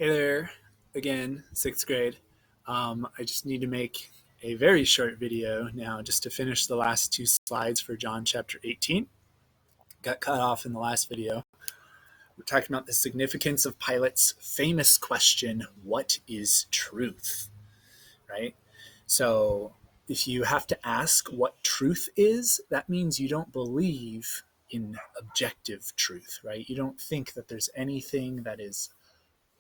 Hey there, again, sixth grade. I just need to make a very short video now just to finish the last two slides for John chapter 18. Got cut off in the last video. We're talking about the significance of Pilate's famous question, what is truth? Right? So if you have to ask what truth is, that means you don't believe in objective truth, right? You don't think that there's anything that is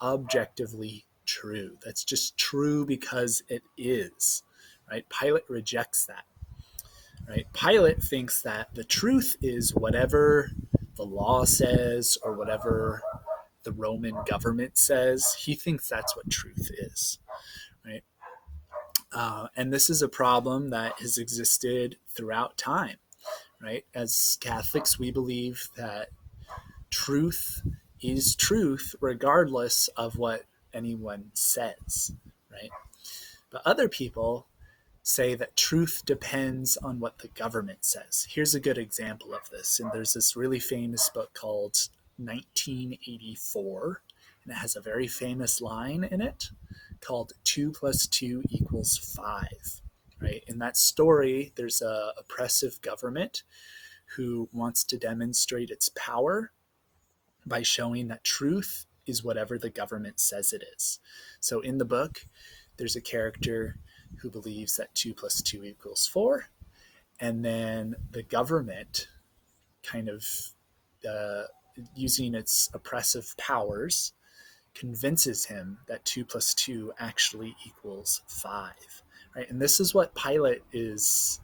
objectively true. That's just true because it is, right? Pilate rejects that, right? Pilate thinks that the truth is whatever the law says or whatever the Roman government says. He thinks that's what truth is, right? And this is a problem that has existed throughout time, right? As Catholics, we believe that truth is truth regardless of what anyone says, right? But other people say that truth depends on what the government says. Here's a good example of this. And there's this really famous book called 1984, and it has a very famous line in it called 2 plus 2 equals 5. Right? In that story, there's a oppressive government who wants to demonstrate its power by showing that truth is whatever the government says it is. So in the book, there's a character who believes that 2 plus 2 equals 4. And then the government kind of using its oppressive powers convinces him that 2 plus 2 actually equals 5. Right? And this is what Pilate is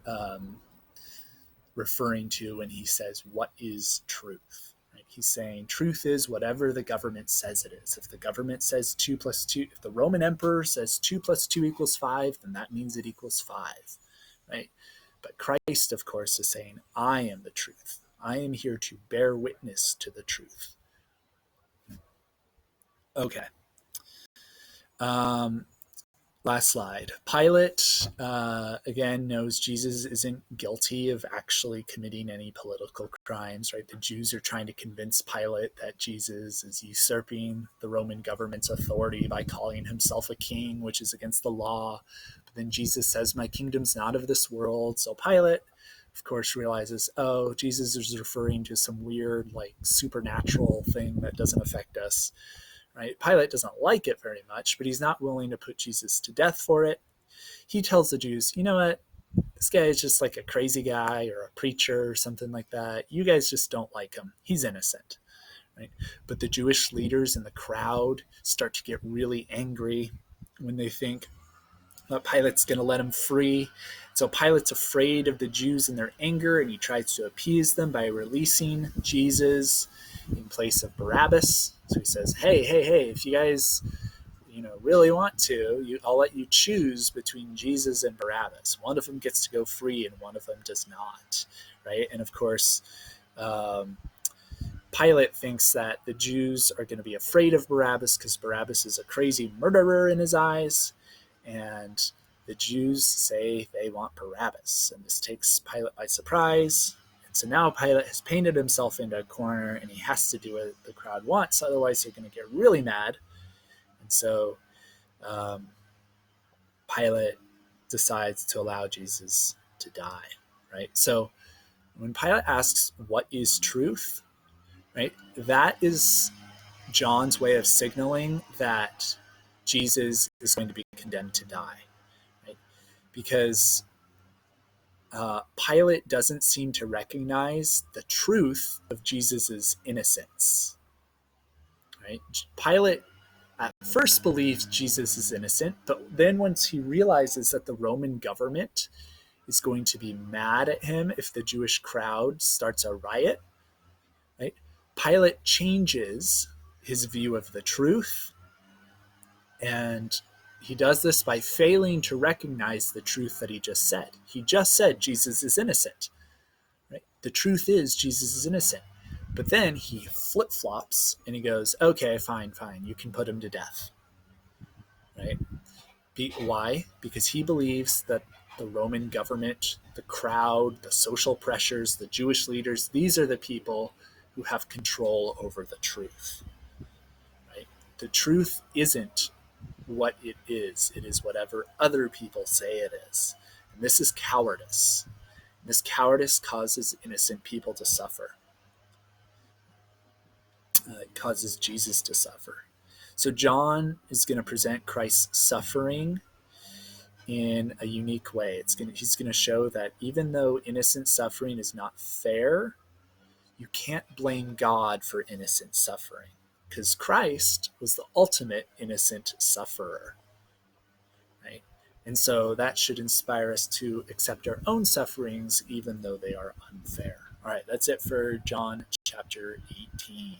referring to when he says, what is truth? He's saying truth is whatever the government says it is. If the government says 2 plus 2, if the Roman emperor says 2 plus 2 equals 5, then that means it equals 5, right? But Christ, of course, is saying, I am the truth. I am here to bear witness to the truth. Okay. Last slide. Pilate, again, knows Jesus isn't guilty of actually committing any political crimes, right? The Jews are trying to convince Pilate that Jesus is usurping the Roman government's authority by calling himself a king, which is against the law. But then Jesus says, my kingdom's not of this world. So Pilate, of course, realizes, oh, Jesus is referring to some weird, like, supernatural thing that doesn't affect us. Right? Pilate doesn't like it very much, but he's not willing to put Jesus to death for it. He tells the Jews, you know what? This guy is just like a crazy guy or a preacher or something like that. You guys just don't like him. He's innocent. Right? But the Jewish leaders in the crowd start to get really angry when they think that Pilate's going to let him free. So Pilate's afraid of the Jews and their anger, and he tries to appease them by releasing Jesus in place of Barabbas. So he says, hey, if you guys really want to, I'll let you choose between Jesus and Barabbas. One of them gets to go free and one of them does not, right? And of course, Pilate thinks that the Jews are going to be afraid of Barabbas because Barabbas is a crazy murderer in his eyes, and the Jews say they want Barabbas, and this takes Pilate by surprise. So now Pilate has painted himself into a corner, and he has to do what the crowd wants, otherwise they're going to get really mad. And so Pilate decides to allow Jesus to die, right? So when Pilate asks, what is truth, right, that is John's way of signaling that Jesus is going to be condemned to die, right? Because Pilate doesn't seem to recognize the truth of Jesus's innocence. Right? Pilate at first believes Jesus is innocent, but then once he realizes that the Roman government is going to be mad at him if the Jewish crowd starts a riot, right? Pilate changes his view of the truth, and he does this by failing to recognize the truth that he just said. He just said Jesus is innocent. Right? The truth is Jesus is innocent. But then he flip-flops and he goes, okay, fine, you can put him to death. Right? Why? Because he believes that the Roman government, the crowd, the social pressures, the Jewish leaders, these are the people who have control over the truth. Right? the truth isn't what it is whatever other people say it is. And this is cowardice. This cowardice causes innocent people to suffer. It causes Jesus to suffer. So John is going to present Christ's suffering in a unique way. He's going to show that even though innocent suffering is not fair, you can't blame God for innocent suffering, because Christ was the ultimate innocent sufferer, right? And so that should inspire us to accept our own sufferings, even though they are unfair. All right, that's it for John chapter 18.